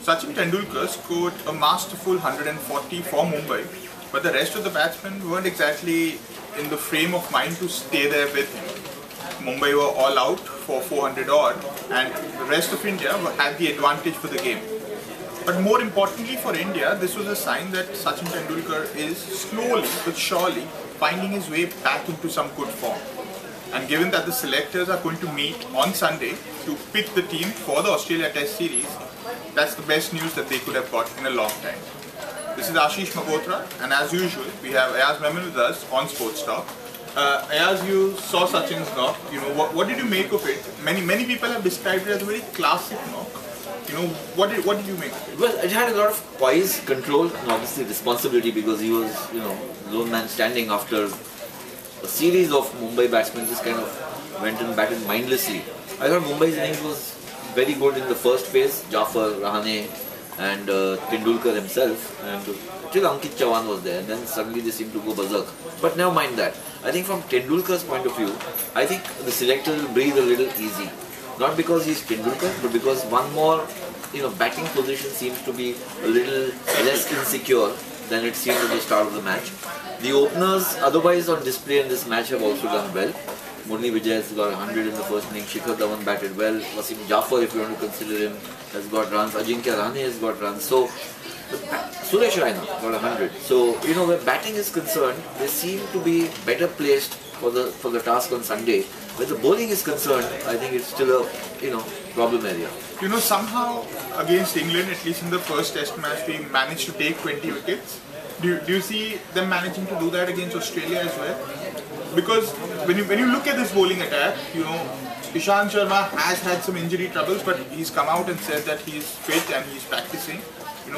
Sachin Tendulkar scored a masterful 140 for Mumbai, but the rest of the batsmen weren't exactly in the frame of mind to stay there with him. Mumbai were all out for 400 odd, and the rest of India had the advantage for the game. But more importantly for India, this was a sign that Sachin Tendulkar is slowly but surely finding his way back into some good form. And given that the selectors are going to meet on Sunday to pick the team for the Australia Test Series, that's the best news that they could have got in a long time. This is Ashish Magotra, and as usual, we have Ayaz Memon with us on Sports Talk. Ayaz, you saw Sachin's knock. What did you make of it? Many people have described it as a very classic knock. What did you make of it? Well, it had a lot of poise, control, and obviously responsibility, because he was, lone man standing after a series of Mumbai batsmen just kind of went and batted mindlessly. I thought Mumbai's innings was very good in the first phase. Jaffer, Rahane, and Tendulkar himself, and till Ankit Chavan was there, and then suddenly they seemed to go berserk. But never mind that. I think from Tendulkar's point of view, I think the selector will breathe a little easy. Not because he's Tendulkar, but because one more, batting position seems to be a little less insecure than it seemed at the start of the match. The openers, otherwise on display in this match, have also done well. Murli Vijay has got 100 in the first inning. Shikhar Dhawan batted well. Wasim Jaffer, if you want to consider him, has got runs. Ajinkya Rahane has got runs. So Suresh Raina got 100. So where batting is concerned, they seem to be better placed for the task on Sunday. Where the bowling is concerned, I think it's still a problem area. Somehow against England, at least in the first Test match, we managed to take 20 wickets. Do you see them managing to do that against Australia as well? Because when you look at this bowling attack, Ishant Sharma has had some injury troubles, but he's come out and said that he's fit and he's practicing.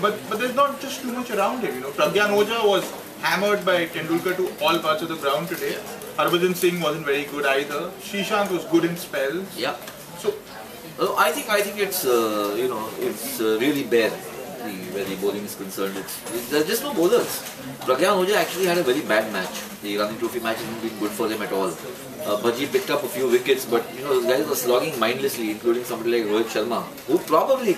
But there's not just too much around him. Pragyan Oja was hammered by Tendulkar to all parts of the ground today. Harbhajan Singh wasn't very good either. Srishant was good in spells. Yeah. So I think it's it's really bare where the bowling is concerned. There's just no bowlers. Pragyan Oja actually had a very bad match. The Irani Trophy match hasn't been good for them at all. Bhaji picked up a few wickets, but the guys were slogging mindlessly, including somebody like Rohit Sharma, who probably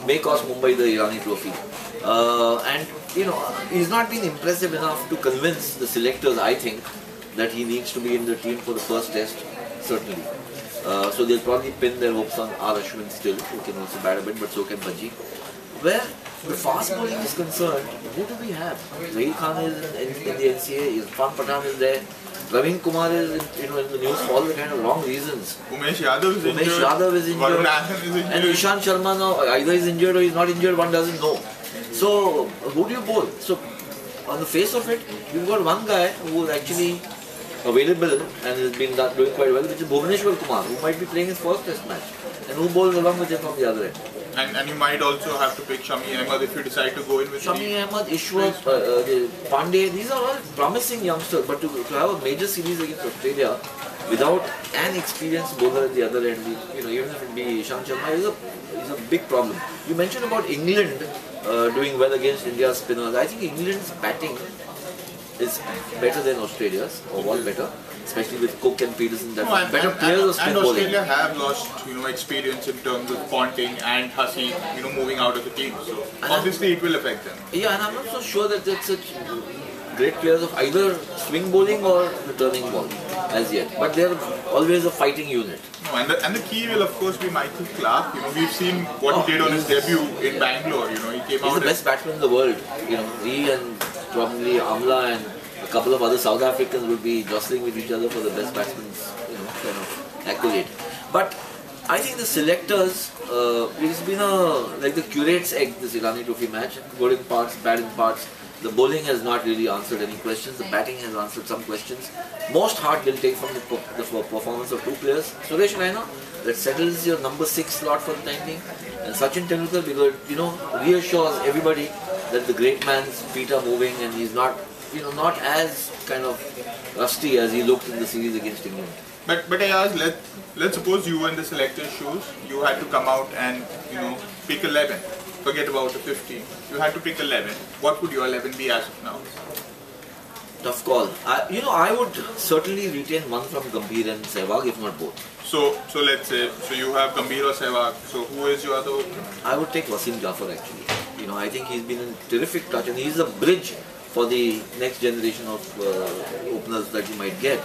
may cost Mumbai the Irani Trophy. And he's not been impressive enough to convince the selectors, I think, that he needs to be in the team for the first test, certainly. So they'll probably pin their hopes on R. Ashwin still, who can also bat a bit, but so can Bhaji. Where the fast bowling is concerned, who do we have? Zahir Khan is in the NCA, Irfan Pathan is there, Raveen Kumar is in the news for all the kind of wrong reasons. Umesh Yadav is injured, and Ishant Sharma now either is injured or he's not injured, one doesn't know. So who do you bowl? So on the face of it, you've got one guy who is actually available and has been doing quite well, which is Bhuvneshwar Kumar, who might be playing his first test match, and who bowls along with him from the other end. And you might also have to pick Shami Ahmed if you decide to go in with Shami Ahmed, Ishwar, Pandey. These are all promising youngsters, but to have a major series against Australia without an experienced bowler at the other end, even if it be Ishant Sharma, is a big problem. You mentioned about England doing well against India's spinners. I think England's batting is better than Australia's, or was better, especially with Cook and Peterson. Better players of spin bowling. And Australia have lost, experience in terms of Ponting and Hussey, moving out of the team. So obviously it will affect them. Yeah, and I'm not so sure that it's such great players of either swing bowling or returning bowling as yet. But they're always a fighting unit. No, and the key will of course be Michael Clarke. We've seen what he did on his debut in Bangalore. He came out. He's the best batsman in the world. He and probably Amla and a couple of other South Africans would be jostling with each other for the best batsman's kind of accolade. But I think the selectors, it's been like the curate's egg, this Irani Trophy match. Good in parts, bad in parts. The bowling has not really answered any questions. The batting has answered some questions. Most heart will take from the performance of two players. Suresh Raina, that settles your number 6 slot for the time being. And Sachin Tendulkar, because reassures everybody that the great man's feet are moving and he's not as kind of rusty as he looked in the series against England. But Ayaz, let's suppose you were in the selector's shoes. You had to come out and pick 11. Forget about the 15. You had to pick 11. What would your 11 be as of now? Tough call. I would certainly retain one from Gambhir and Sehwag, if not both. So let's say, you have Gambhir or Sehwag. So who is your other opener? I would take Wasim Jaffer actually. I think he's been in terrific touch and he's a bridge for the next generation of openers that you might get.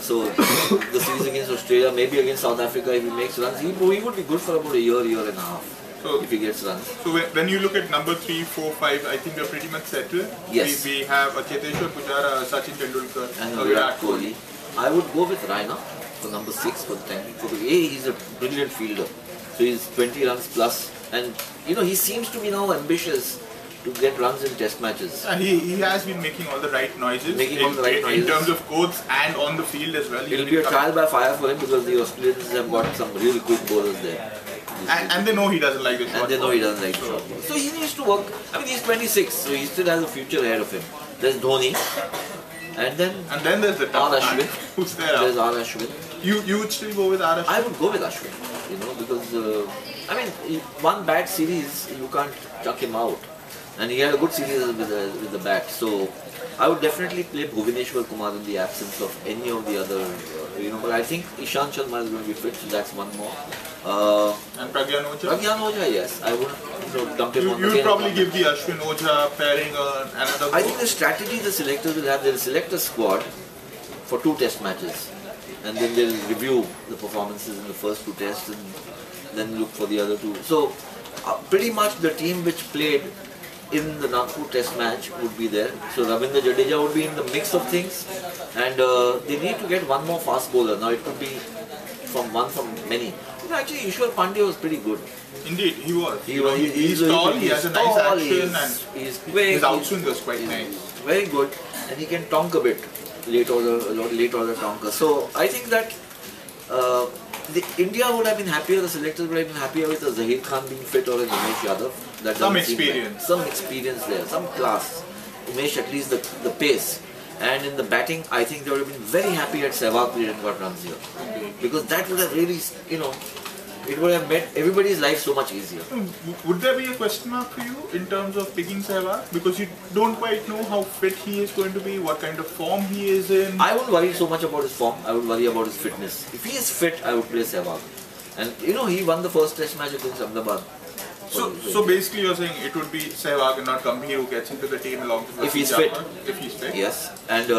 So the series against Australia, maybe against South Africa, if he makes runs, he would be good for about a year and a half. So, if he gets runs. So when you look at number 3, 4, 5, I think we're pretty much settled. Yes. We have a Cheteshwar Pujara, Sachin Tendulkar, and Virat Kohli. I would go with Raina for number 6 for the time being. He's a brilliant fielder. So he's 20 runs plus, and he seems to be now ambitious to get runs in test matches. He has been making all the right noises. In terms of quotes and on the field as well. It'll be a trial by fire for him because the Australians have got some really quick bowlers there. And they know he doesn't like the shot. And they know he doesn't like the shot. So he needs to work. I mean, he's 26, so he still has a future ahead of him. There's Dhoni, and then there's the R. Ashwin. Who's there? There's R. Ashwin. You would still go with R. Ashwin? I would go with Ashwin, because one bad series you can't chuck him out, and he had a good series with the bat. So I would definitely play Bhuvneshwar Kumar in the absence of any of the other. But I think Ishan Sharma is going to be fit, so that's one more. And Pragyan Ojha? Pragyan Ojha, yes. I wouldn't dump him on the You would probably give the Ashwin Ojha pairing another go? I think the strategy the selectors will have, they'll select a squad for 2 test matches. And then they'll review the performances in the first 2 tests and then look for the other 2. So, pretty much the team which played in the Nagpur test match would be there. So Ravindra Jadeja would be in the mix of things, and they need to get one more fast bowler. Now it could be from many. Actually, Ishwar Pandey was pretty good. Indeed, he was. He's tall, he has a nice action, and he's quick. His outswing was quite nice. Very good, and he can tonk a bit, late order tonker. So I think that India would have been happier, the selectors would have been happier with a Zahir Khan being fit or an Umesh Yadav. Some experience. Some experience there, some class. Umesh at least the pace. And in the batting, I think they would have been very happy at Sehwag played and got runs here. Because that would have really, it would have made everybody's life so much easier. Would there be a question mark for you in terms of picking Sehwag? Because you don't quite know how fit he is going to be, what kind of form he is in. I wouldn't worry so much about his form, I would worry about his fitness. If he is fit, I would play Sehwag. And he won the first test match against Ahmedabad. So basically you're saying it would be Sehwag and not Gambhir who gets into the team along with if he's fit. If he's fit. Yes. And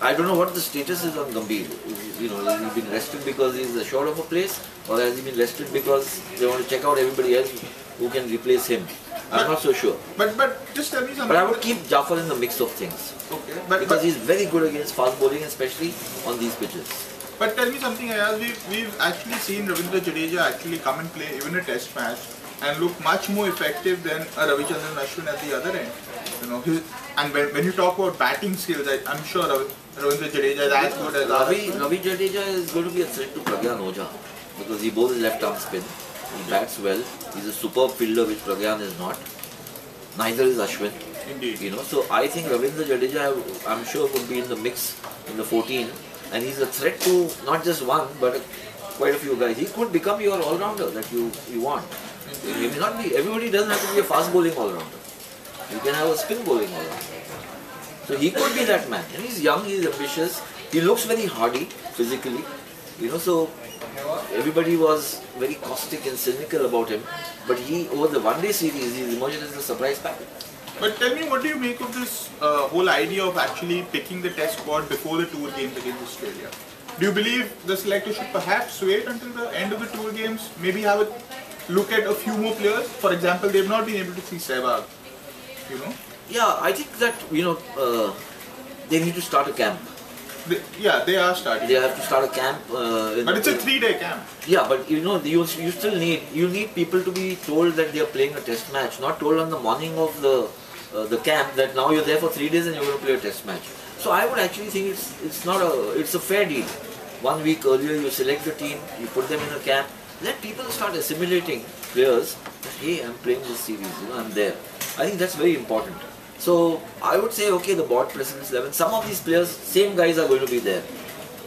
I don't know what the status is on Gambhir. Has he been rested because he's short of a place, or has he been rested because they want to check out everybody else who can replace him? I'm not so sure. But just tell me something. But I would keep Jaffer in the mix of things. Okay. Because he's very good against fast bowling, especially on these pitches. But tell me something, Ayaz, we've actually seen Ravindra Jadeja actually come and play even a test match and look much more effective than a Ravichandran Ashwin at the other end. And when you talk about batting skills, I'm sure Ravindra Jadeja is as good as Ravi Jadeja is going to be a threat to Pragyan Ojha because he bowls left arm spin. He bats well. He's a superb fielder, which Pragyan is not. Neither is Ashwin. Indeed. So I think Ravindra Jadeja, I'm sure, would be in the mix in the 14, and he's a threat to not just one but quite a few guys. He could become your all-rounder that you want. He may not be. Everybody doesn't have to be a fast bowling all-rounder. You can have a spin bowling all-rounder. So he could be that man. And he's young, he's ambitious. He looks very hardy physically. So everybody was very caustic and cynical about him. But over the one-day series, he's emerged as a surprise package. But tell me, what do you make of this whole idea of actually picking the test squad before the tour games against Australia? Do you believe the selector should perhaps wait until the end of the tour games? Maybe have a look at a few more players? For example, they've not been able to see Sehwag. Yeah, I think that, they need to start a camp. They are starting. They have to start a camp. But it's a 3-day camp. Yeah, but you still need people to be told that they are playing a test match, not told on the morning of the camp that now you're there for 3 days and you're going to play a test match. So I would actually think it's a fair deal. 1 week earlier you select the team, you put them in a camp, let people start assimilating players that, hey, I'm playing this series, I'm there. I think that's very important. So I would say, okay, the board president's 11, some of these players, same guys are going to be there.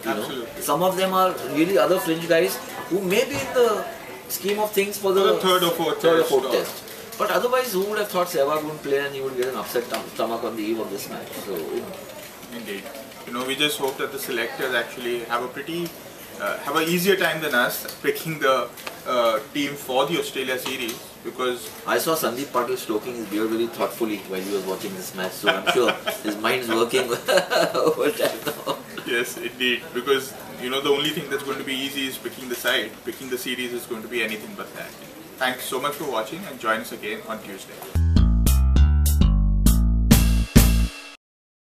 Absolutely. Some of them are really other fringe guys who may be in the scheme of things for the third or fourth test. But otherwise, who would have thought Sehwag wouldn't play and he would get an upset stomach on the eve of this match? So, Indeed. We just hope that the selectors actually have a pretty have an easier time than us picking the team for the Australia series, because I saw Sandeep Patil stroking his beard very thoughtfully while he was watching this match, so I'm sure his mind is working overtime now. yes, indeed, because the only thing that's going to be easy is picking the side. Picking the series is going to be anything but that. Thanks so much for watching, and join us again on Tuesday.